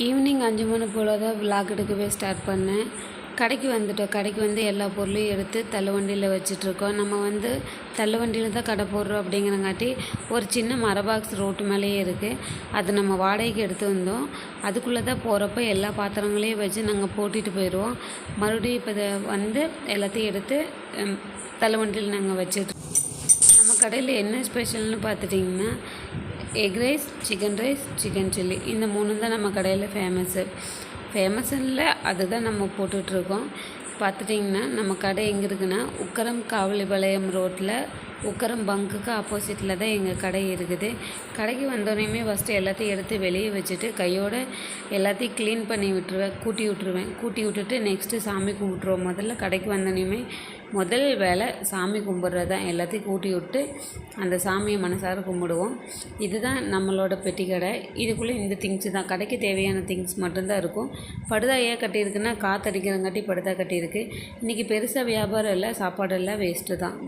Evening 5 மணி போல் தான் vlog எடுக்கவே start பண்ணேன். கடைக்கு வந்துட்டோம். கடைக்கு வந்து எல்லா பொருளையும் எடுத்து தள்ளுவண்டியில் வச்சிட்ருக்கோம். நம்ம வந்து தள்ளுவண்டியில் தான் கடை போடுறோம் அப்படிங்கிறங்காட்டி ஒரு சின்ன மர பாக்ஸ் ரோட்டு மேலேயே இருக்குது. அது நம்ம வாடகைக்கு எடுத்து வந்தோம். அதுக்குள்ளே தான் போகிறப்ப எல்லா பாத்திரங்களையும் வச்சு நாங்கள் போட்டிட்டு போயிடுவோம். மறுபடியும் இப்போ இதை வந்து எல்லாத்தையும் எடுத்து தள்ளுவண்டியில் நாங்கள் வச்சிட்ருக்கோம். நம்ம கடையில் என்ன ஸ்பெஷல்னு பார்த்துட்டிங்கன்னா egg rice, chicken rice, chicken chilli இந்த 3 தான் நம்ம கடையில் ஃபேமஸ்ஸில் அதுதான் நம்ம போட்டுட்ருக்கோம். பார்த்துட்டிங்கன்னா நம்ம கடை எங்கே இருக்குன்னா உக்கரம் காவலிபாளையம் ரோட்டில் உக்கரம் பங்குக்கு ஆப்போசிட்டில் தான் எங்கள் கடை இருக்குது. கடைக்கு வந்தோடனேயுமே ஃபஸ்ட்டு எல்லாத்தையும் எடுத்து வெளியே வச்சுட்டு கையோடு எல்லாத்தையும் க்ளீன் பண்ணி விட்டுருவேன், கூட்டி விட்டுட்டு நெக்ஸ்ட்டு சாமி கும்பிட்ருவோம். முதல்ல கடைக்கு வந்தோடனேயுமே முதல் வேலை சாமி கும்பிட்றது தான். எல்லாத்தையும் கூட்டி விட்டு அந்த சாமியை மனசார கும்பிடுவோம். இதுதான் நம்மளோட பெட்டி கடை. இதுக்குள்ளே இந்த திங்ஸ் தான், கடைக்கு தேவையான திங்ஸ் மட்டும்தான் இருக்கும். படுதா ஏன் கட்டியிருக்குன்னா காற்றடிக்கிறங்காட்டி படுதா கட்டியிருக்கு. இன்றைக்கி பெருசாக வியாபாரம் இல்லை, சாப்பாடெல்லாம் வேஸ்ட்டு தான்.